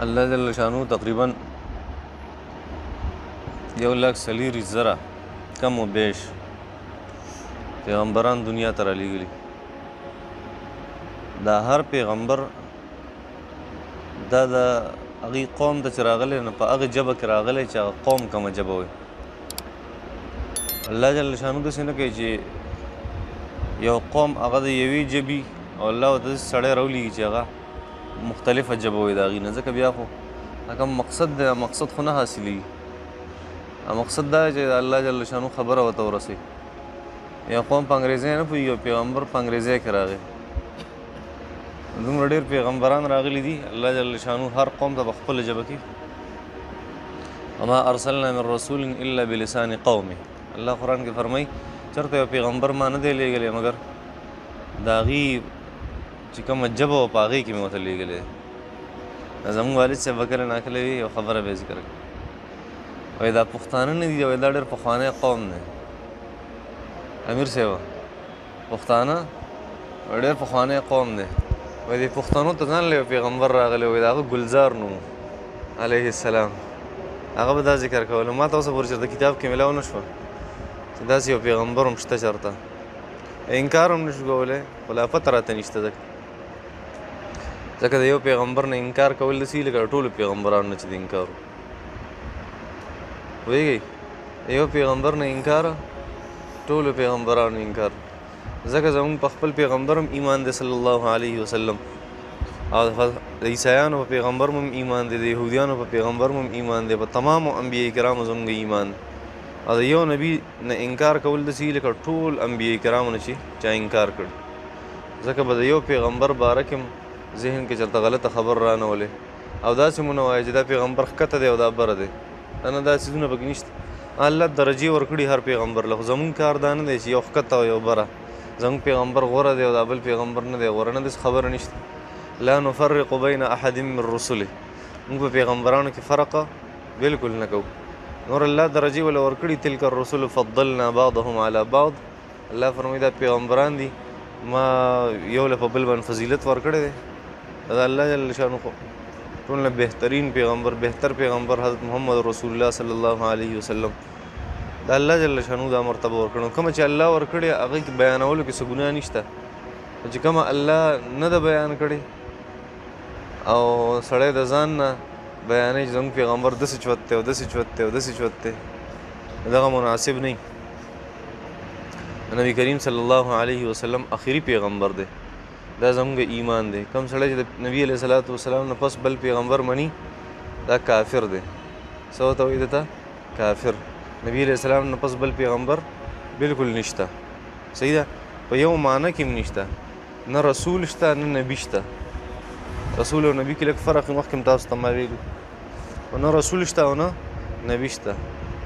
الله جل شانو تقریبا 1,40,000 کم و بیش پیغمبران دنیا ته رالیږلي. دا هر پیغمبر دا د هغې قوم ته چې راغلی نو په هغې ژبه کې راغلی چې هغه قوم کومه ژبه وي. الله جل شانو داسې نه کوي چې یو قوم هغه د یوې ژبې او الله ورته داسې سړی راولېږي چې هغه مختلفه ژبه وي د هغې نه، ځکه بیا خو هغه مقصد دی، مقصد خو نه حاصلېږي. مقصد دا دی چې الله جل شانو خبره ورته ورسوي. یو قوم په انګریزۍ نه پوهېږي، یو پیغمبر په انګریزۍ کې راغی. دومره ډېر پیغمبران راغلي دي، الله جل شانو هر قوم ته په خپله ژبه کې وما ارسلنا من رسول الا بلسان قومه. الله قرآن کې فرمایي چېرته یو پیغمبر ما نه دی لیږلی مګر د هغې چې کومه ژبه وه په هغې کې مې ورته لیږلی دی. زموږ والد صاحب به کله ناکله وي یو خبره به یې ذکر کړي، وایي دا پښتانه نه دي، وایي دا ډېر پخوانی قوم دی. امیر صاحب پښتانه ډېر پخوانی قوم دی، وایي د پښتنو ته ځان له یو پیغمبر راغلی، وایي د هغه ګلزار نوم علیه السلام. هغه به دا ذکر کولی. ما ته اوسه پورې چېرته کتاب کې میلاو نه شوه چې داسې یو پیغمبر هم شته چېرته. انکار هم نه شو کولی، خو لا پته راته نشته ځکه د یو پیغمبر نه انکار کول داسې لکه ټولو پیغمبرانو نه چې د انکار و. پوهېږئ د یو پیغمبر نه انکار ټولو پیغمبرانو انکار، ځکه زموږ په خپل پیغمبر هم ایمان دی صلی الله علیه وسلم، او د عیسایانو په پیغمبر هم ایمان دی، د یهودیانو په پیغمبر هم ایمان دی، په تمامو انبیاء کرامو زموږ ایمان دی. او د یو نبي نه انکار کول داسې لکه ټول انبیاء کرامو نه چې چا انکار کړ، ځکه به د یو پیغمبر باره کې ذهن کې چېرته غلطه خبر رانولې او داسې مو نه وایه چې دا پیغمبر ښکته دی او دا بره دی. نه دا څیزونه پکې نشته. الله درجې ورکړي هر پیغمبر له، خو زموږ کار دا نه دی چې یو ښکته او یو بره. زموږ پیغمبر غوره دی او دا بل پیغمبر نه دی غوره، نه داسې خبره نشته. لا نفرق بین احد من رسله. موږ په پیغمبرانو کې فرق بلکل نه کوو. نور الله درجې وله ورکړي. تلک الرسل فضلنا بعضهم على بعض. الله فرمایي دا پیغمبران دي ما یو له په بل باندې فضیلت ورکړی دی. دا الله جل شانو خو ټول نه بهترین پیغمبر، بهتر پیغمبر حضرت محمد رسول الله صلی الله علیه وسلم. دا الله جل شانو دا مرتبه ورکړو. کومه چې الله ورکړې هغې کې بیانولو کې څه ګناه نشته، چې کومه الله نه ده بیان کړې او سړی د ځان نه بیانوي چې زموږ پیغمبر داسې چوت دی او داسې چوت دی او داسې چوت دی، دغه مناسب نه وي. نبی کریم صلی الله علیه وسلم آخري پیغمبر دی. دا زموږ ایمان دی. کوم سړی چې د نبي علیه صلات وسلام نه پس بل پیغمبر مني دا کافر دی. څه ورته وایي ده؟ کافر. نبی علیه السلام نه پس بل پیغمبر بلکل نشته. صحیح ده؟ په یو معنی کې هم نشته، نه رسول شته نه نبي شته. رسول او نبي کې لږ فرق مخکې هم تاسو ته ما ویلي، نه رسول شته او نه نبي شته.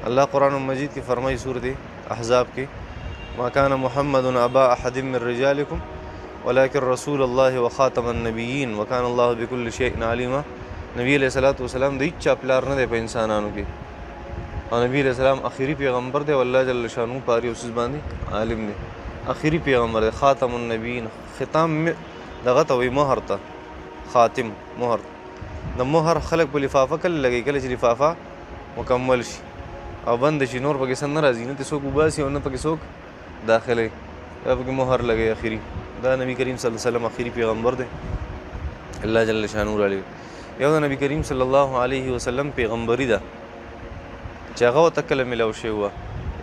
الله قرآن مجید کې فرمایي سورة احزاب کې ما كان محمد ابا احد من رجالكم ولكن رسول الله وخاتم النبيين وكان الله بكل شيء عليما. نبی علیہ الصلوۃ والسلام د هیچا پلار نه دی په انسانانو کې، او نبی علیہ السلام آخري پیغمبر دی او الله جل شانو په هر یو څیز باندې عالم دی. آخري پیغمبر دی، خاتم النبیین. ختام دغه ته وایي مهر ته، خاتم مهر. د مهر خلک په لفافه کله لګوي، کله چې لفافه مکمل شي او بند شي نور پکې څه نه راځي، نه څوک وباسي او نه پکې څوک داخلوي، دا پکې مهر لګوي آخري. دا نبی کریم صلی الله علیه وسلم آخري پیغمبر دی الله جل شانو را لېږي. یو د نبی کریم صلی الله علیه وسلم پیغمبري ده چې هغه ورته کله میلاو شوې وه.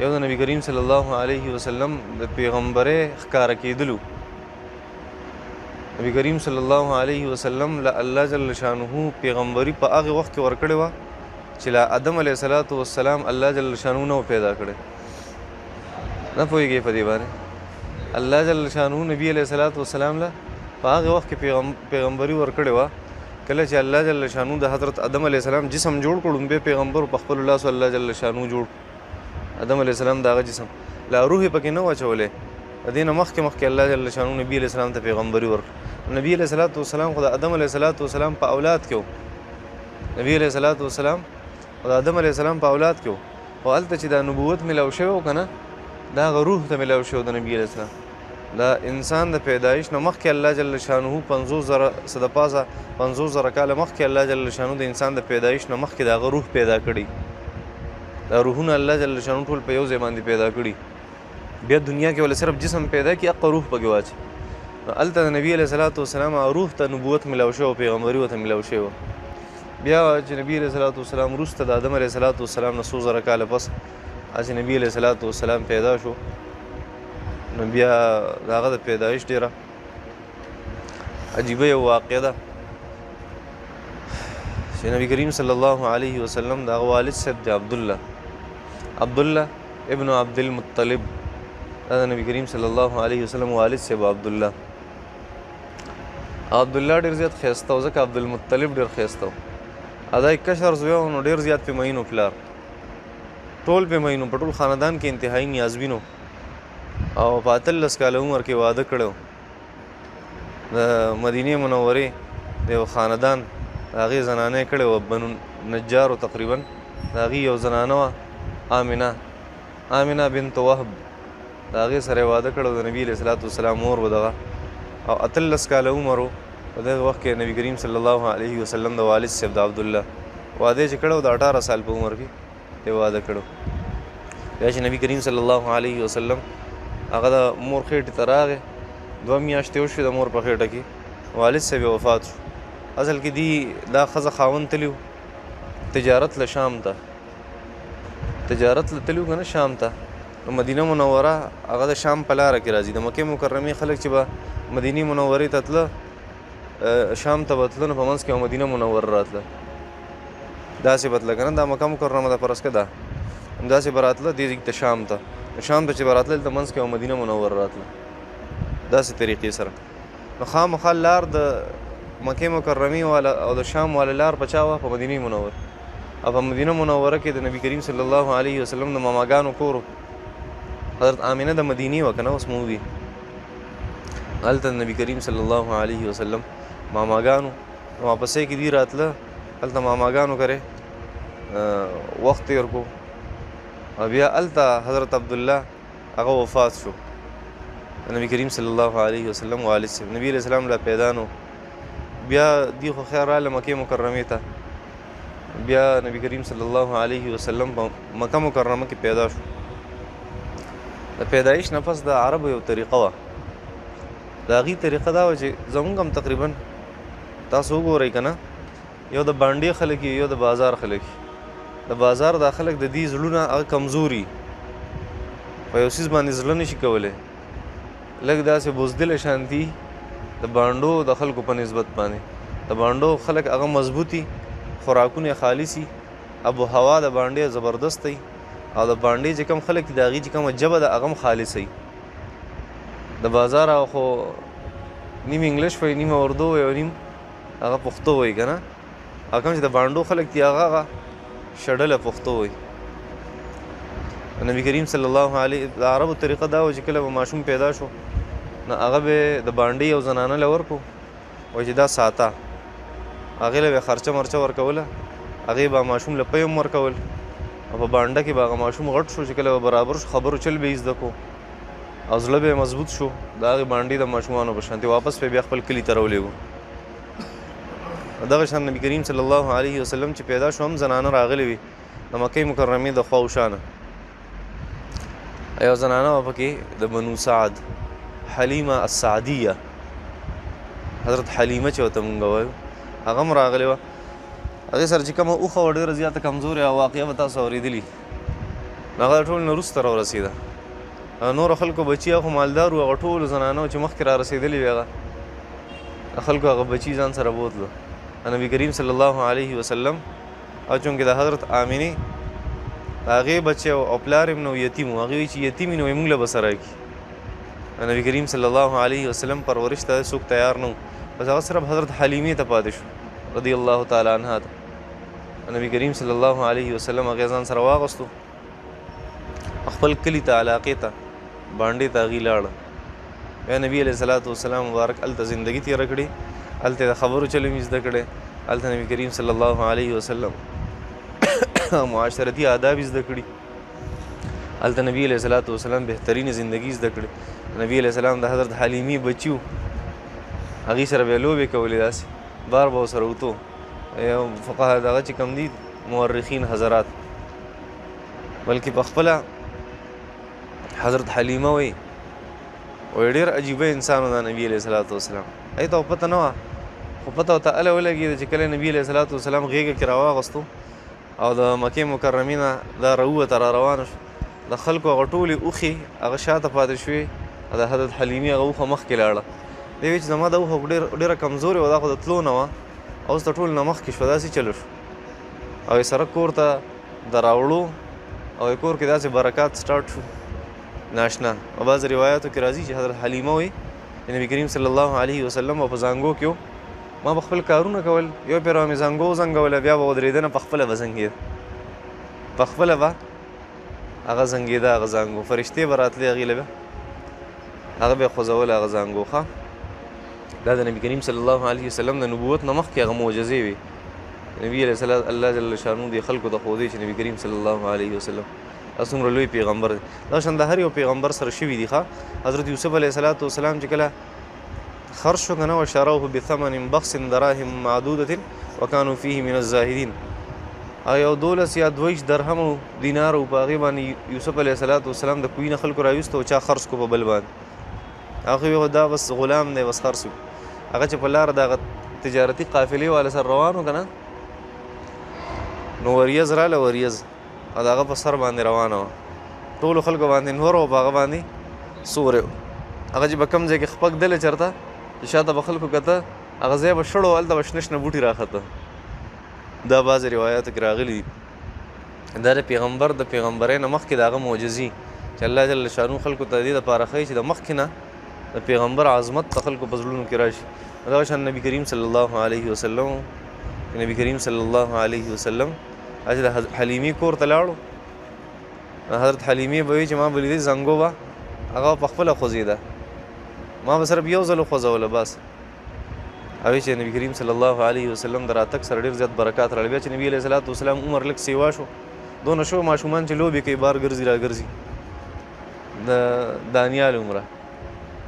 یو د نبی کریم صلی الله علیه وسلم د پیغمبرۍ ښکاره کېدلو. نبی کریم صلی الله علیه وسلم له الله جل شانه پیغمبري په هغې وخت کې ورکړې وه چې له آدم علیه الصلاة والسلام الله جل شانه نه و پیدا کړی. نه پوهېږئ په دې باندې؟ الله جل شانه نبی علیه الصلاة والسلام له په هغې وخت کې پیغمبري ورکړې وه کله چې الله جل شانو د حضرت آدم علیه السلام جسم جوړ کړو. بیا پیغمبر په خپلو لاسو الله جل شانو جوړ آدم علیه السلام د هغه جسم لا روح یې پکې نه و اچولی. د دې نه مخکې الله جل شانو نبي علیه السلام ته پیغمبري ورکړه. نبی علیه الصلاة والسلام خو د آدم علیه الصلاة والسلام په اولاد کې و. نبی علیه الصلاة والسلام خو د آدم علیه السلام په اولاد کې و، خو هلته چې دا نبوت میلاو شوی و که نه، د هغه روح ته میلاو شوی د نبي علیه السلام. دا انسان د پیدایش نه مخکې الله جل شانه 50,000 څه د پاسه 50,000 کاله مخکې الله جل شانه د انسان د پیدایش نه مخکې د هغه روح پیدا کړي. دا روحونه الله جل شانه ټول په یو ځای باندې پیدا کړي. بیا دنیا کې ولې صرف جسم پیدا کړي هغه روح پکې واچي. هلته د نبي علیه صلات وسلام روح ته نبوت ملاو شوی او پیغمبري ورته ملاو شوی وه. بیا چې نبي علیه صلات وسلام وروسته د آدم علیه صلات وسلام نه 100,000 کاله پس چې نبي علیه صلات وسلام پیدا شو نو بیا د هغه د پیدایش ډېره عجیبه یو واقعه ده چې نبي کریم صلی الله علیه وسلم د هغه والد صاحب دی عبدالله ابن عبد المطلب. دا د نبي کریم صلی الله علیه وسلم والد صاحب عبدالله ډېر زیات ښایسته و ځکه عبدالمطلب ډېر ښایسته و. دا یې کشر زوی و نو ډېر زیات پې مین و پلار ټول پې مین و په ټول خاندان کې انتهایي نیازبین و او په 18 کاله عمر کې واده کړی و. د مدینې منورې د یو خاندان د هغې زنانه یې کړې وه بنو نجارو تقریبا د هغې یو زنانه وه آمنه بنت وهب د هغې سره یې واده کړی و. د نبي علیه صلات وسلام مور به دغه او 18 کاله عمر و. په دغه وخت کې نبي کریم صلی الله علیه وسلم د والد صاحب د عبدالله واده چې کړی و د 18 سال په عمر کې یې واده کړی. بیا چې نبي کریم صلی الله علیه وسلم هغه د مور خېټې ته راغی 2 میاشتې وشوې د مور په خېټه کې والد صاحب یې وفات شو. اصل کې دی دا ښځه خاوند تلي و تجارت له شام ته تجارت له تلي و که نه شام ته. نو مدینه منوره هغه د شام په لاره کې راځي. د مکې مکرمې خلک چې به مدینې منورې ته تله شام ته به تله نو په منځ کې مدینه منوره راتله داسې به تله که نه. دا مکه مکرمه ده فرض که ده همداسې به راتله دې ته شام ته چې به راتله دلته منځ کې مدینه منوره راتله داسې طریقې سره. نو خامخا لار د مکې مکرمې والا او د شام والا لار په چا وه په مدینې منوره او په مدینه منوره کې د نبي کریم صلی الله علیه وسلم د ماماګانو کور حضرت آمینه د مدینې وه که نه اوس مودي هلته د نبي کریم صلی الله علیه وسلم ماماګانو واپسې کې دی راتله هلته ماماګانو کرے وخت تیر کو او بیا هلته حضرت عبدالله هغه وفات شو. نبی کریم صلی الله علیه وسلم والد صاحب نبی علیہ السلام لا پیدا نو بیا دی خو خیر راله مکې مکرمې ته. بیا نبی کریم صلی الله علیه وسلم په مکه مکرمه کې پیدا شو. د پیدایش نه پس د عربو یو طریقه وه. د هغې طریقه دا وه چې زمونږ هم تقریبا تاسو وګورئ که نه یو د بانډې خلک یو د بازار خلک. د بازار دا خلک د دې زړونه هغه کمزوري په یو څیز باندې زړه نشي کولی لږ داسې بزدله شانتي د بانډو د خلکو په نسبت باندې. د بانډو خلک هغه مضبوطي خوراکونه خالصي ابو هوا د بانډې زبردست دی او د بانډې چې کوم خلک د هغې چې کومه ژبه ده هغه هم خالصوي. د بازار خو نیم انګلیش وایي نیم اردو وایي او نیم هغه پښتو وایي که نه. او کوم چې د بانډو خلک دي هغه شډله پښتو وایي. نبی کریم صلی الله علیه د عربو طریقه دا و چې کله به ماشوم پیدا شو نو هغه به د بانډې یو زنانه له ورکو وایي چې دا ساته هغې له به خرچه مرچه ورکوله هغې به ماشوم له پی هم ورکول او په بانډه کې به هغه ماشوم غټ شو چې کله به برابر شو خبرو چل به یې زده کو او زړه به یې مضبوط شو د هغې بانډې د ماشومانو په شانتې واپس به بیا خپل کلي ته راولېږو. دغه شان نبی کریم صلی الله علیه وسلم چې پیدا شو هم زنانه راغلې وي د مکې مکرمې د خوا و شانه. یو زنانه وه پکې د بنو سعد حلیمه السعدیه حضرت حلیمه چې ورته مونږ وایو هغه هم راغلې وه. هغې سره چې کومه اوښه وه ډېره زیاته کمزورې او واقعه به تاسو اورېدلي نو هغه د ټول نه وروسته راورسېده. نورو خلکو بچي هغه مالدار وو هغه ټولو زنانو چې مخکې را رسېدلي وي هغه خلکو هغه بچي ځان سره بوتلو. نبی کریم صلی الله علیه وسلم او چونکې د حضرت آمینې د هغې بچی او پلار هم نو یتیم و هغې وایي چې یتیم نو موږ له به سره کړي. نبی کریم صلی الله علیه وسلم پرورش ته څوک تیار نه و بس هغه صرف حضرت حلیمې ته پاتې شو رضی الله تعالی عنها ته. نبی کریم صلی الله علیه وسلم هغې ځان سره واغستو خپل کلي ته علاقې ته بانډې ته هغې لاړه. بیا نبي علیه صلات وسلام مبارک هلته زندګي تېره کړې هلته د خبرو چلو مې زده کړی هلته نبي کریم صلی الله علیه وسلم معاشرتي آداب زده کړي هلته نبی علیه الصلاۃ والسلام بهترین زندگی زده کړې. نبی علیه السلام د حضرت حلیمي بچي و، هغې سره به یې لوبې کولې، داسې بار به ورسره وتو. یو فقها دغه چې کوم دي مورخین حضرات، بلکې په خپله حضرت حلیمه وایي ډېر عجیبه انسان و دا نبي علیه الصلاۃ والسلام. هغې ته پته نه وه، خو پته ورته هله ولګېده چې کله نبي علیه الصلاۃ والسلام غېږه کې راواغستو او د مکې مکرمې نه دا راووته را روانه شو، د خلکو هغه ټولې اوښې هغه شاته پاتې شوې، د حضرت حلیمي هغه اوښه مخکې لاړه. دی وایي چې زما د اوښه ډېره کمزورې وه، دا خو د تلو نه وه، اوس د ټول نه مخکې شوه، داسې چلو شو. او یې سره کور ته د راوړو او کور کې داسې برکات سټارټ شو ناشنا. او بعض روایاتو کې راځي چې حضرت حلیمه وایي چې نبي کریم صلی الله علیه وسلم په زانګو کې ما به خپل کارونه کول، یو پیر مې زنګو وزنګوله، بیا به ودرېده نه، په خپله به زنګېده، په خپله به هغه زنګېده، هغه زانګو فرشتې به راتلې هغې له بیا هغه به یې خوځوله هغه زانګو. ښه، دا د نبي کریم صلی الله علیه وسلم د نبوت نه مخکې هغه معجزې وي. نبي علیه السلام الله جل شانو دې خلکو ته ښودی چې نبي کریم صلی الله علیه وسلم دا څومره لوی پیغمبر دی. دا شان د هر یو پیغمبر سره شوي دي. ښه، حضرت یوسف علیه السلام چې کله خرج شو که نه، وشروه بثمن بخس دراهم معدودة وکانو فیه من الزاهدین، یو 12 یا 22 درهم او دینار او په هغې باندې یوسف علیه السلام د کوی نه خلکو راویسته او چا خرڅ کو په بل باندې. هغه دا بس غلام دی، بس خرڅ کو. هغه چې په لاره دغه تجارتي قافلې والا سره روان و که نه، نو وریځ راله، وریځ او د هغه په سر باندې روانه وه، ټولو خلکو باندې نور و، په هغه باندې سوری و. هغه چې به کوم ځای کې خپک دله چېرته چې شاته به خلکو کته، هغه ځای به شړ و، هلته به شنه شنه بوټي راخته. دا بعضې روایاتو کې راغلي دي. دا د پیغمبر د پیغمبرۍ نه مخکې د هغه معجزې چې الله جل شانو خلکو ته دې دپاره ښایي چې د مخکې نه د پیغمبر عظمت د خلکو په زړونو کې راشي. دغه شان نبي کریم صلی الله علیه وسلم، نبي کریم صلی الله علیه وسلم چې د حلیمي کور ته لاړو، حضرت حلیمي به وایي چې ما به لیدې زنګو به هغه په خپله خوځېده، ما به صرف یو ځل وخوځوله بس. او چې نبي کریم صلی الله علیه وسلم د راتګ سره ډېر زیات برکات راغلی. بیا چې نبي علیه الصلاۃ والسلام عمر لږ سیوا شو، دونه شو ماشومان چې لوبې کوي، بار ګرځي را ګرځي، د دانیال عمره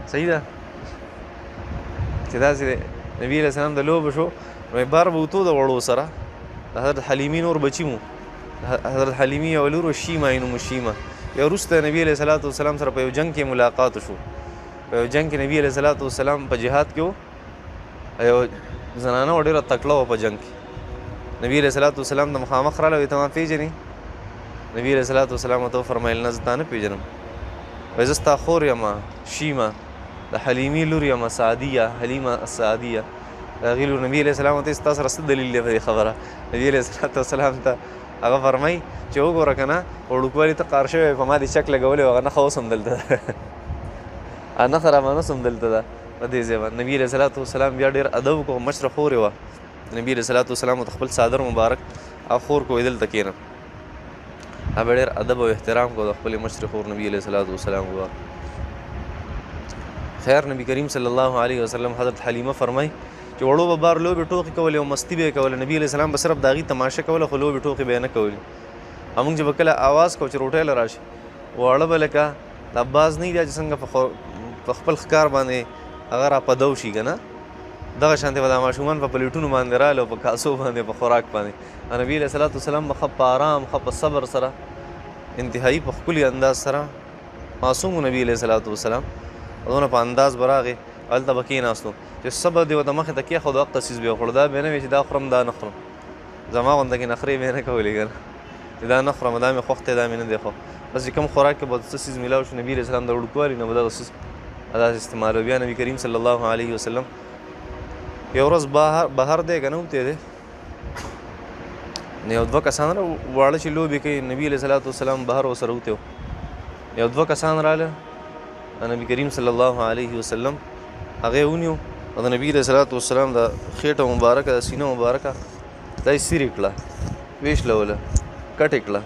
صحیح ده چې داسې نبي علیه السلام د لوبه شو، نو بار به وتو د وړو سره. د حضرت حلیمي نور بچي مو، حضرت حلیمي یو لور و شیمه یې نوم شیمه. بیا وروسته نبي علیه الصلاۃ والسلام سره په یو جنګ کې ملاقات شو. په یو جنګ کې نبي علیه الصلاۃ والسلام په جهاد کې و، یو زنانه و ډېره تکړه وه په جنګ کې. نبي علیه الصلاۃ والسلام د مخامخ راله، وایي ته ما پېژنې؟ نبي علیه الصلاۃ والسلام ورته وفرمیل نه، زه تا نه پېژنم. وایي زه ستا خور یم شیمه، د حلیمي لور یم سعدیه، حلیمه السعدیه. د هغې لور نبي علیه السلام ورته ستا سره څه دلیل دی په دې خبره؟ نبي علیه الصلاۃ والسلام ته هغه فرمایي چې وګوره که نه وړوکوالي ته قار شوی په ما دې چک لګولی و، هغه نښه اوس هم دلته ده، نښه رامانه اوس هم دلته ده په دې ځای باندې. نبي علیه الصلاۃ والسلام بیا ډېر ادب وکړو، مشره خور یې وه. نبي علیه الصلاۃ والسلام ورته خپل څادر مبارک او خور کو دلته کښېنه. هغه ډېر ادب او احترام کو د خپلې مشرې خور نبي علیه الصلاۃ والسلام وه. خیر، نبي کریم صلی الله علیه وسلم حضرت حلیمه فرمایي چې وړو به بار لوبې ټوقې کولې او مستي به یې کوله. نبي علیه السلام به صرف د هغې تماشه کوله، خو لوبې ټوقې به یې نه کولې. موږ چې به کله اواز کوو چې روټۍ له راشي، واړه به لکه د باز نه وي چې څنګه په خپل ښکار باندې هغه را پدو شي که نه، دغه شانتې به دا ماشومان په پلیټونو باندې راله او په کاسو باندې په خوراک باندې. نبي علیه الصلاۃ والسلام به ښه په ارام، ښه په صبر سره، انتهایي په ښکلي انداز سره، معصوم نبي علیه الصلاۃ والسلام دونه په انداز به راغی، هلته به کېناستو چې څه به دې ورته مخې ته کېښودو هغه څیز به یې وخوړو. دا به یې نه وي چې دا خورم دا نه خورم، زما غونده کې نخرې به یې نه کولې که نه، چې دا نه خورم، دا مې خوښ دی، دا مې نه دی خوښ. بس چې کوم خوراک کې به څه څیز میلاو شو، نبي علیه السلام د وړوکوالي نه به دغه څیز داسې استعمالوي. بیا نبي کریم صلی الله علیه وسلم یو ورځ بهر دی که نه وتی دی، نو یو دوه کسان واړه چې لوبې کوي، نبي علیه الصلاۃ والسلام بهر ورسره وتی و. یو دوه کسان راله، نبي کریم صلی الله علیه وسلم هغه یې ونیو او د نبي علیه الصلاۃ والسلام د خېټه مبارکه، د سینه مبارکه دا یې سیرې کړه، ویشلوله، کټې کړه.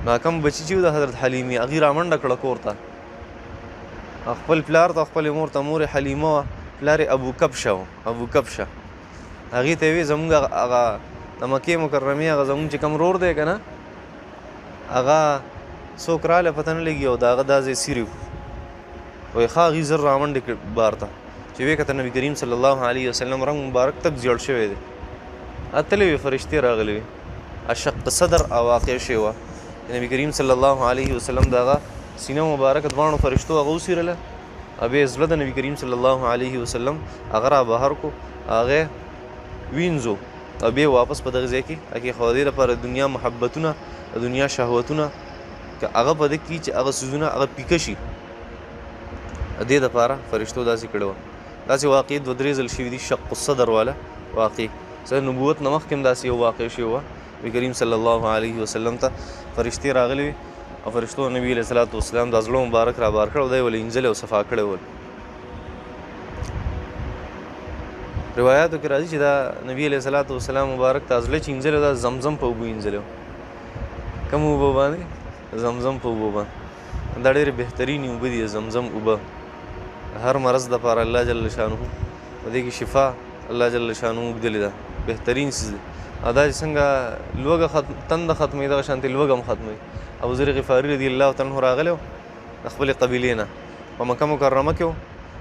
نو کوم بچي چې و د حضرت حلیمي، هغې رامنډه کړه کور ته، خپل پلار ته، خپلې مور ته. مور یې حلیمه وه، پلار یې ابو کبشه و، ابو کبشه. هغې ته یې ویې زموږ هغه د مکې مکرمې هغه زموږ چې کوم رور دی که نه، هغه څوک راله پته نه لګي او د هغه دا ځای سیري وایي ښه هغوی زر رامنډې کړې بار ته چې ویې کته نبي کریم صلی الله علیه وسلم رنګ مبارک تک زیړ شوی دی اتلې وې فرشتې راغلې وې اشق صدر او واقع شوې وه نبي کریم صلی الله علیه وسلم د هغه سینه مبارکه دواړو فرشتو هغه وڅیرله او بیا یې زړه د نبي کریم صلی الله علیه وسلم هغه را بهر کو هغه وینځو او بیا واپس په دغه ځای کې هغې خو د دې لپاره دنیا محبتونه د دنیا شهوتونه که هغه په ده کې چې هغه څیزونه هغه پیکه شي د دې دپاره فرشتو داسې کړې وه داسې واقع دوه درې ځل شوي دي شق الصدر والا واقع سره نبوت نه مخکې هم داسې یو واقع شوې وه نبي کریم صلی الله علیه وسلم ته فرشتې راغلې وې او فرشتو نبي علیه صلات وسلام دا زړه مبارک را بار کړ او دی ولې انځلې او صفا کړی ول روایاتو کې راځي چې دا نبي علیه صلات وسلام مبارک ته زړه چې انځلې دا زمزم په اوبو انځلې کوم اوبه باندې زمزم په اوبو باندې دا ډېرې بهترینې اوبه دي زمزم اوبه هر مرض دپاره الله جل شانه په دې کې شفا الله جل شانه اوږدلې ده بهترین څیز دی او دا چې څنګه لوږه تنده ختموي دغه شانتې لوږه هم ختموي ابوذر غفاري رضي الله تعالی عنه راغلی و د خپلې قبیلې نه په مکه مکرمه کې و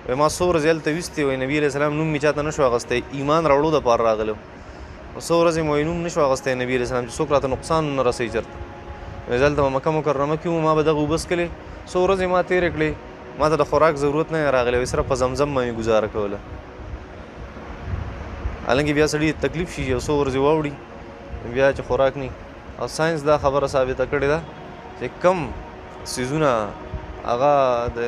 وایي ما څو ورځې هلته ویستې وایي نبي علیه السلام نوم مې چاته نه شو اخیستی ایمان راوړو دپاره راغلی و څو ورځې مې وایي نوم نه شو اخیستی نبي علیه السلام چې څوک راته نقصان نه رسوي چېرته وایي زه هلته په مکه مکرمه کې وم ما به دغه اوبه څکلې څو ورځې ما تېرې کړې ما ته د خوراک ضرورت نه راغلی وایي صرف په زمزم باندې ګزاره کوله حالانکې بیا سړي تکلیف شي یو څو ورځې واوړي بیا چې خوراک نه او ساینس دا خبره ثابته کړې ده چې کم څیزونه هغه د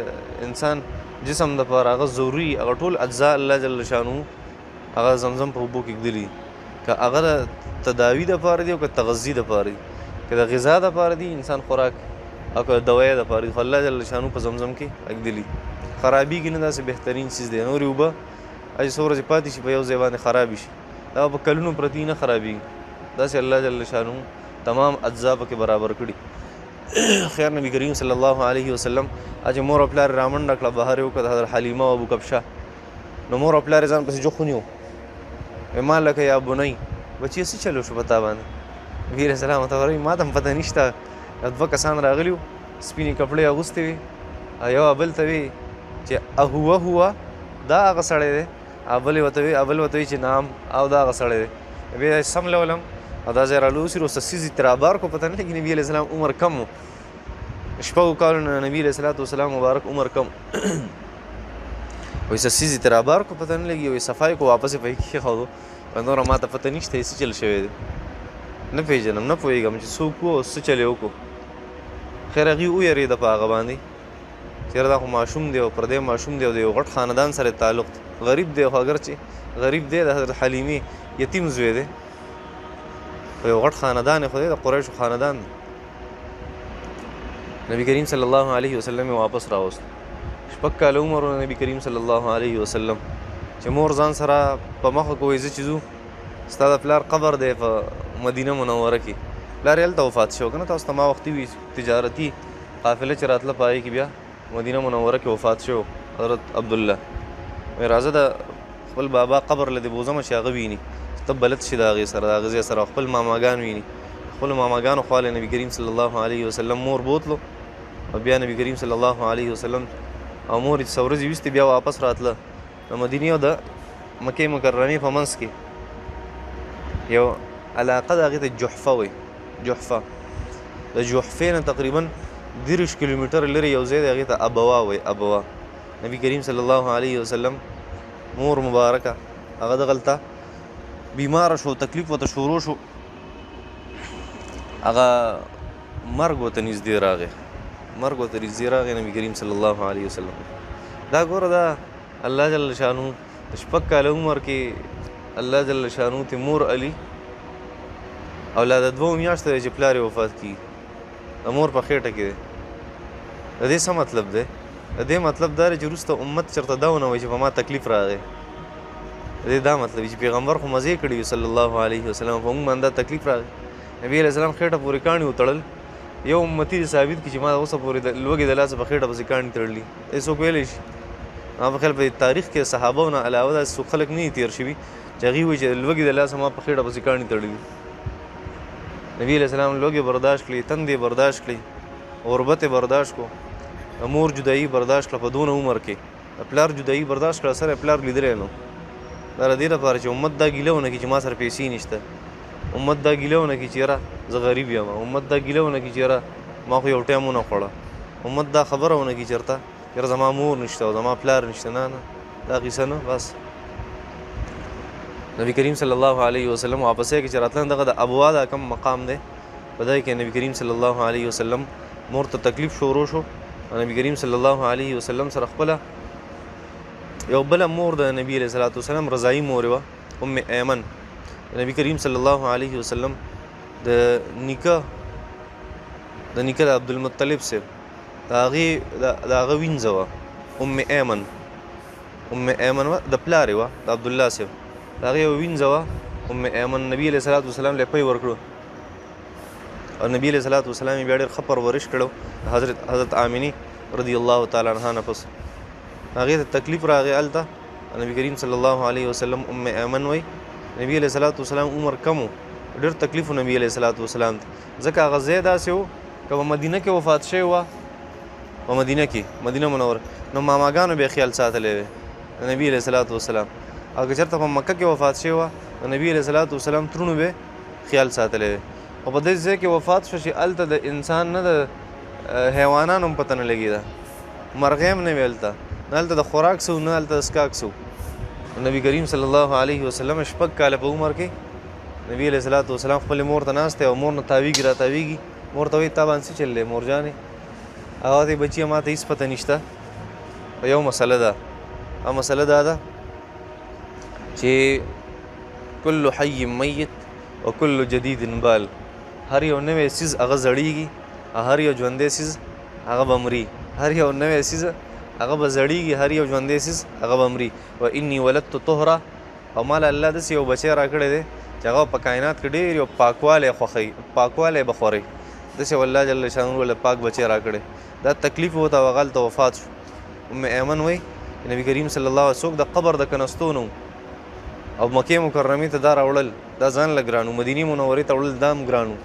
انسان جسم دپاره هغه ضروري هغه ټول اجزا الله جل شانو هغه زمزم په اوبو کې ږدلي که هغه د تداوي دپاره دي او که تغذي دپاره دي که د غذا دپاره دي انسان خوراک او که د دوایۍ دپاره دي خو الله جل شانو په زمزم کې ږدلي خرابېږي نه داسې بهترین څیز دی نورې اوبه چې څو ورځې پاتې شي په یو ځای باندې خرابې شي دا په کلونو پرتې نه خرابېږي داسې الله جل شانو تمام اجزا پکې برابر کړي خیر نبی کریم صلی الله علیه وسلم چې مور او پلار رامنډه کړه بهر یې وکړه د حضرت حلیمه او ابو کبشه نو مور او پلار یې ځان پسې جوخ ونیو ما لکه یا بنۍ بچی څه چلو شو په تا باندې نبي علیه السلام ورته وایي ما ته هم پته نشته دوه کسان راغلي وو سپینې کپړې اغوستې وې یو بل ته وی چې هو دا هغه سړی دی بل ورته وی چې نام او دا هغه سړی دی بیا سم لولم او دا ځای رالوسي وروسته سیزې ترابار کو پته نه لګي نبي علیه السلام عمر کم و شپږو کالونو نبي علیه صلات وسلام مبارک عمر کم وایي سیزې ترابار کو پته نه لګي وایي صفای کو واپس یې په کې کېښودو نوره ما ته پته نشته څه چل شوی دی نه پېژنم نه پوهېږم چې څوک و او څه چل یې وکړو خیر هغوی ویرېده په هغه باندې چېرې دا خو ماشوم دی او پردی ماشوم دی او د یو غټ خاندان سره تعلق دی غریب دی خو اگر چې غریب دی د حضرت حلیمې یتیم زوی دی خو یو غټ خاندان یې خو دی د قریشو خاندان دی نبی کریم صلی الله علیه وسلم یې واپس راوست شپږ کاله عمر و نبی کریم صلی الله علیه وسلم چې مور ځان سره په مخه کو وایي زه چې ځو ستا د پلار قبر دی په مدینه منوره کې پلار یې هلته وفات شو که نه تاسو ته ما وختي وي تجارتي قافله چې راتله په هغې کې بیا مدینه منوره کې وفات شو حضرت عبدالله وایي راځه د خپل بابا قبر له دې بوځمه چې هغه ویني ته بلد شي د هغې سره د هغه ځای سره خپل ماماګان ویني خپلو ماماګانو خواله نبي کریم صلی الله علیه وسلم مور بوتلو او بیا نبی کریم صلی الله علیه وسلم او مور یې څه ورځې ویستې بیا واپس راتله د مدینې او د مکې مکرمې په منځ کې یو علاقه د هغې ته جحفه وایي جحفه د جحفې نه تقریبا 30 کیلومتر لرې یو ځای دی هغې ته ابوا وایي ابوا نبی کریم صلی الله علیه وسلم مور مبارکه هغه دغلته بیماره شو تکلیف ورته شروع شو هغه مرګ ورته نږدې راغی نبی کریم صلی الله علیه وسلم دا ګوره دا الله جل شانو د شپږ کاله عمر کې الله جل شانو ته مور علي او لا د 2 میاشتو دی چې پلار یې وفات کېږي د مور په خېټه کې دی د دې څه مطلب دی د دې مطلب دا دی چې وروسته امت چېرته دا ونه وایي چې په ما تکلیف راغی د دې دا مطلب چې پیغمبر خو مزې کړي وي صلی الله علیه وسلم په موږ باندې دا تکلیف راغی نبي علیه السلام خېټه پورې کاڼي وتړل یو امتي دې ثابت کړي چې ما اوسه پورې د لوږې د لاسه په خېټه پسې کاڼي تړلي څوک ویلی شي ما په خیال په تاریخ کې صحابو نه علاوه داسې څوک خلک نه دي تېر شوي چې هغوی وایي چې د لوږې د لاسه ما په خېټه پسې کاڼي تړلي نبي علیه السلام لوږې برداشت کړي تندې برداشت کړي غربت برداشت کو، د مور جدایي برداشت کړه په دونه عمر کې، د پلار جدایي برداشت کړه سره پلار لیدلی نو. دا د دې لپاره چې امت دا ګیله ونه کړي چې ما سره پیسې نشته، امت دا ګیله ونه کړي چې یاره زه غریب یم، امت دا ګیله ونه کړي چې یاره ما خو یو ټایم ونه خوړه، امت دا خبره ونه کړي چېرته یاره زما مور نشته او زما پلار نشته. نه نه دا قیصه نه. بس نبی کریم صلی الله علیه وسلم واپسې کې چې راتلل دغه د ابوا دا کم مقام دی په دی کې نبی کریم صلی الله علیه وسلم مور ته تکلیف شروع شو. نبی کریم صلی الله علیه وسلم سره خپله یو بله مور د نبی علیه صلات وسلم رضایي مور وه ام ایمن. نبی کریم صلی الله علیه وسلم د نیکه د عبدالمطلب صاحب د هغه وینځه وه ام ایمن. ام ایمن وه د پلارې وه د عبدالله صاحب د هغې یوه وینځه وه ام ایمن. نبي علیه صلات وسلام له پی ورکړو او نبي علیه صلات وسلام یې بیا ډېر ښه پرورش کړو حضرت آمینې رضی الله تعالی عنها نه پس هغې ته تکلیف راغی هلته. نبی کریم صلی الله علیه وسلم ام ایمن وایي نبي علیه صلات وسلام عمر کم و، ډېر تکلیف و نبي علیه صلات وسلام ته، ځکه هغه ځای داسې و که په مدینه کې وفات شوی وه، په مدینه کې مدینه منوره نو ماماګانو بیا خیال ساتلی دی د نبي علیه صلات وسلام، او که چېرته په مکه کې وفات شوی وه د نبي علیه صلات وسلام ترونو به خیال ساتلی دی. او په داسې ځای کې وفات شو چې هلته د انسان نه د حیوانانو هم پته نه لګېده، مرغۍ هم نه وي هلته، نه هلته د خوراک څه نه هلته د څښاک څه. نبی کریم صلی الله علیه وسلم شپږ کاله په عمر کې نبی علیه صلات وسلام خپلې مور ته ناست دی او مور نه تاویږي را تاویږي، مور ته وایي تا باندې څه چل دی مور جانې؟ هغه ورته وایي بچیه ما ته هېڅ پته نشته، یو مسله ده، هغه مسله دا ده چې کل حی میت و کل جدید بال، هر یو نوی څیز هغه زړیږي او هر یو ژوندی څیز هغه به مري، هر یو نوی څیز هغه به زړیږي، هر یو ژوندی څیز هغه به مري. و انی ولدت طهره، او ما له الله داسې یو بچی راکړی دی چې هغه په کائنات کې ډېر یو پاکوالی خوښوي، پاکوالی به خورئ، داسې والله جل شانه له پاک بچی راکړی. دا تکلیف ورته او هغه هلته وفات شو. ام ایمن وایي نبی کریم صلی الله علیه وسلم څوک د قبر د کنستو نه او مکې مکرمې ته دا راوړل دا ځان له ګران و، مدینې منورې ته وړل دا هم ګران و،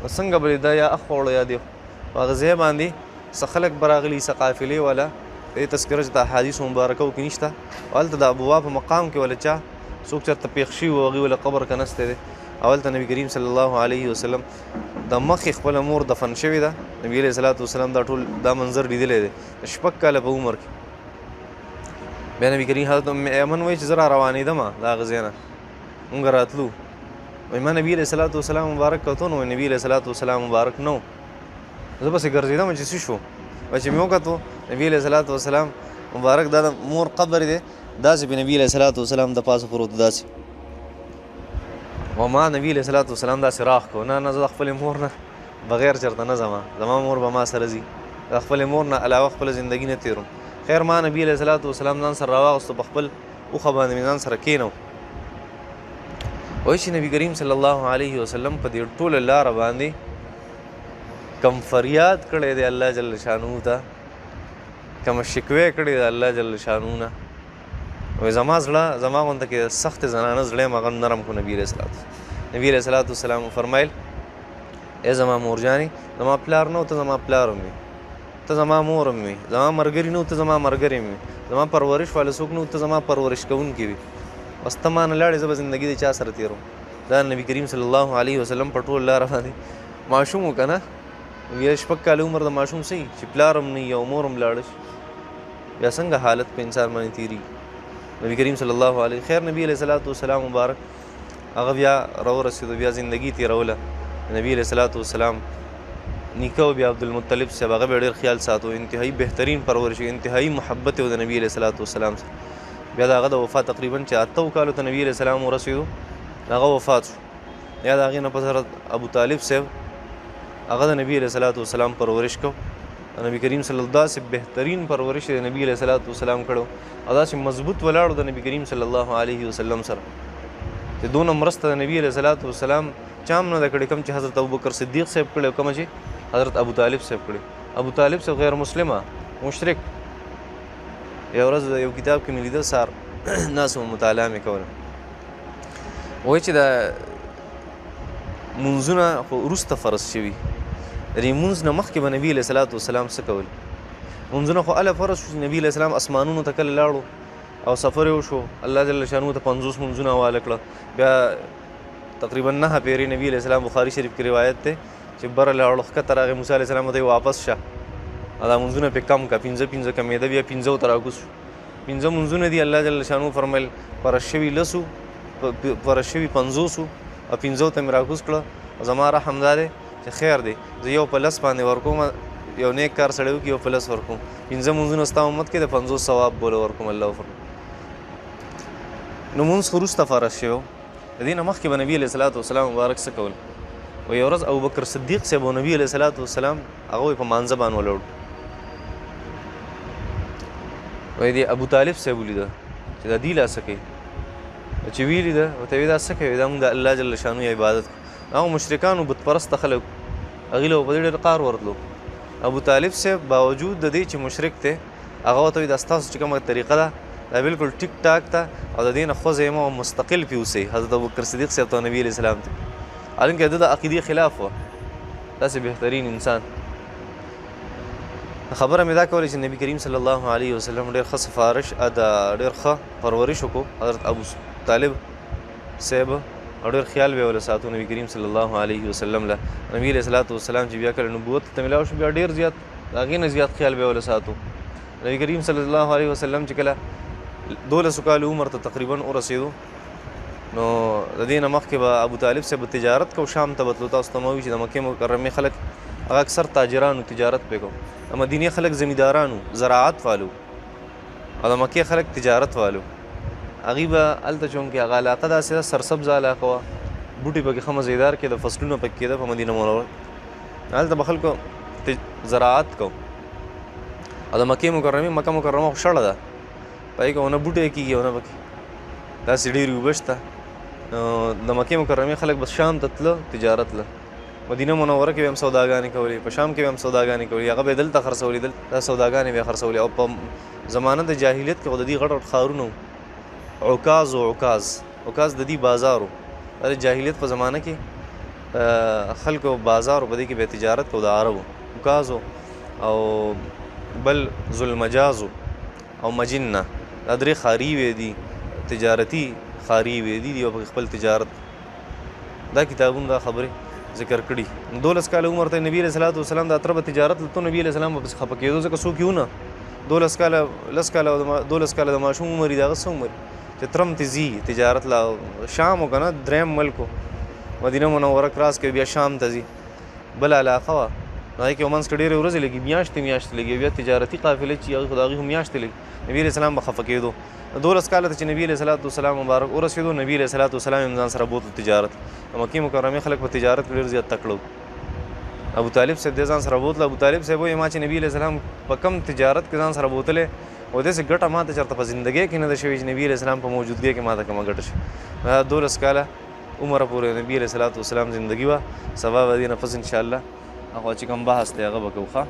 نو څنګه به دا یا اخ وړو یا دی په هغه ځای باندې څه خلک به راغلي څه قافلې والا د دې تذکره چې د احادیثو مبارکو کې نشته، او هلته د ابوا په مقام کې ولا چا څوک چېرته پېښ شوي وو هغوی ولا قبر کنستی دی، او هلته نبي کریم صلی الله علیه وسلم د مخې خپله مور دفن شوې ده. نبي علیه صلات وسلام دا ټول دا منظر لیدلی دی شپږ کاله په عمر کې. بیا نبی کریم حضرت ام ایمن وایي چې زه را روانېدم د هغه ځای نه مونږ راتلو، وایي ما نبي علیه صلات وسلام مبارک کتو نو نبي علیه صلات وسلام مبارک نه و، زه پسې ګرځېدم چې څه شو، وایي چې مې وکتو نبي علیه صلات وسلام مبارک دا د مور قبر دی داسې په نبي علیه صلات وسلام د پاسه پروت داسې، و ما نبي علیه صلات وسلام داسې راغ کو نه نه زه د خپلې مور نه بغیر چېرته نه ځم، زما مور به ما سره ځي، د خپلې مور نه علاوه خپله زندګي نه تېروم. خیر ما نبي علیه صلات وسلام ځان سره راواغستو، په خپل اوښه باندې مې ځان سره کېنو، وایي چې نبي کریم صلی الله علیه وسلم په دې ټوله لاره باندې کم فریاد کړی دی الله جل شانو ته، کومه شکوې کړې ده الله جل شانو نه، وایي زما زړه زما غونته کې سخت زنانه زړه یم هغه نرم کړو نبي علیه صلات نبي علیه صلات وسلام وفرمیل ای زما مور جانې زما پلار نه و ته زما پلار هم وي، ته زما مور هم وي، زما ملګري نه و ته زما ملګری هم وي، زما پرورش والا څوک نه و ته زما پرورش کوونکي وي، بس ته ما نه لاړې زه به زندګي د چا سره تېروم. دا نبي کریم صلی الله علیه وسلم په ټول لاره باندې ماشوم و که نه بیا شپږ کاله عمر د ماشوم څه چې پلار هم نه وي او مور هم لاړه شي بیا څنګه حالت په انسان باندې تېرېږي. نبي کریم صلی الله علیه خیر نبي علیه صلات وسلام مبارک هغه بیا راورسېدو، بیا زندګي تېروله. نبي علیه صلات وسلام نیکه و بیا عبدالمطلب صاحب هغه به ډېر خیال ساتو، انتهایي بهترین پرورش انتهایي محبت یې و د نبي علیه صلات وسلام سره. بیا د هغه د وفات تقریبا چې 8 کالو ته نبي علیه السلام ورسېدو هغه وفات شو. یا د هغې نه پس حضرت ابو طالب صاحب هغه د نبي علیه صلات وسلام پرورش کو، نبی کریم صلی الله داسې بهترین پرورش د نبي علیه صلات وسلام کړو او داسې مضبوط ولاړو د نبی کریم صلی الله علیه وسلم سره چې دونه مرسته د نبي علیه صلات وسلام چا هم نه ده کړې کوم چې حضرت ابوبکر صدیق صاحب کړی او کومه چې حضرت ابو طالب صاحب کړی. ابو طالب صاحب غیر مسلمه مشرک، یو ورځ یو کتاب کې مې لیده سار ناسو مطالعه مې کوله، وایي چې د منځونه خو وروسته فرض شوي، د د دې مونځ نه مخکې به نبي علیه صلات وسلام څه کول؟ مونځونه خو هله فرض شو چې نبي علیه السلام اسمانونو ته کله لاړو او سفر یې وشو، الله جل شانو ته 50 مونځونه حواله کړه. بیا تقریبا 9 پیرې نبی علیه السلام بخاري شریف کې روایت دی چې بره لاړو ښکته راغی موسی علیه السلام ته واپس شه دا مونځونه پې کم کا 15 کمېده بیا 15 ته راکوز شو. 15 مونځونه دي الله جل شانو فرمیل فرض شوي 50 او 15 ته مې راکوز کړه. زما رحم دا دی چې خیر دی زه یو په لس باندې ورکوم، یو نیک کار سړی وکړي یو په لس ورکوم، 15 مونځونه ستا امت کې د 50 ثواب بوله ورکوم. الله فرمایي نو مونځ خو وروسته فرض شوی و. د دې نه مخکې به نبي علیه صلات وسلام مبارک څه کول؟ و یو ورځ ابوبکر صدیق صاحب او نبي علیه صلات وسلام هغه په مانځه باندې ولاړ. وایي د ابو طالب صاحب ولیده چې دا دې لا څه کوي؟ چې ویې لیده ورته ویې دا څه کوي؟ دا مونږ د الله جل شانو عبادت کوو. هغو مشرکانو بت پرسته خلک هغوی له په دې ډېر قهر ورتلو. ابو طالب صاحب باوجود د دې چې مشرک دی هغه ورته وایي دا ستاسو چې کومه طریقه ده دا بالکل ټیک ټاک ده او د دې نه خوځئ مه او مستقل پې اوسئ. حضرت ابوبکر صدیق صاحب ته نبي علیه السلام ته حالانکې د ده د عقیدې خلاف وه، داسې بهترین انسان. خبره مې دا کوله چې نبي کریم صلی الله علیه وسلم ډېر ښه سفارش ډېر ښه پرورش وکړو حضرت ابو طالب صاحب او ډېر خیال به یې ورله ساتو نبي کریم صلی الله علیه وسلم له. نبي علیه صلات وسلام چې بیا کله نبوت ته میلاو شو بیا ډېر زیات د هغې نه زیات خیال به یې ورله ساتو. نبي کریم صلی الله علیه وسلم چې کله 12 کالو عمر ته تقریبا ورسېدو نو د دې نه مخکې به ابو طالب صاحب تجارت کو شام ته بتلو. تاسو ته مه وایي چې د مکې مکرمې خلک هغه اکثر تاجرانو تجارت پې کو، د مدینې خلک زمیندارانو زراعت والو او د مکې خلک تجارت والو. هغوی به هلته چونکې هغه علاقه داسې ده سرسبزه علاقه وه، بوټي پکې ښه مزیدار کېده، فصلونه پکې کېده په مدینه منوره. هلته به خلکو زراعت کو او د مکې مکه مکرمه خو شړه ده پای کې ونه بوټی کېږي ونه پکې داسې ډېرې اوبه شته. نو د مکې مکرمې خلک بس شام ته تله تجارت له. مدینه منوره کې به هم سوداګانې کولې، په شام کې به هم سوداګانې کولې، هغه به یې دلته خرڅولې، دا سوداګانې به یې خرڅولې. او په زمانه د جاهلیت کې خو د دې غټ غټ ښارونه وو، عکاز د دې بازار و. د جاهلیت په زمانه کې خلکو بازار په دې کې به تجارت کو د عربو عکاز او بل ذوالمجاز او مجنه دا درې ښاري وې دي تجارتي ښاري وې دي او په خپل تجارت دا کتابونه دا خبرې ذکر کړي. 12 کاله عمر ته نبی علیه صلات وسلام د اتره به تجارت لته نبی علیه السلام به خفه کېدو ځکه څوک یو نه 12 کاله د ماشوم عمر یې د هغه څه عمر چې ترم ته ځي تجارت لا شام و که نه دریم ملک و مدینه منوره کراس کوي بیا شام ته ځي بله علاقه وه نو هغې کې منځ کې ډېرې ورځې لګي میاشتې لګي بیا تجارتي قافلې چې هغې خو د هغې هم میاشتې لګي. نبي علیه السلام به خفه کېدو. 12 کاله ته چې نبي علیه صلات وسلام مبارک ورسېدو نبي علیه صلات وسلام یې ځان سره بوتلو تجارت. د مکې مکرمې خلک په تجارت کې ډېر زیات تکړه وو. ابو طالب صاحب دې ځان سره بوتله. ابو طالب صاحب وایي ما چې نبي علیه السلام په کم تجارت کې ځان سره بوتلی او داسې ګټه ما ته چېرته په زندګۍ کې نه ده شوې چې نبي علیه السلام په موجودګۍ کې ما ته کومه ګټه شي. 12 کاله عمره پورې نبي علیه صلات وسلام زندګي وه. سبا به دې نه پس انشاءالله هغه چې کوم بحث دی هغه به کوو ښه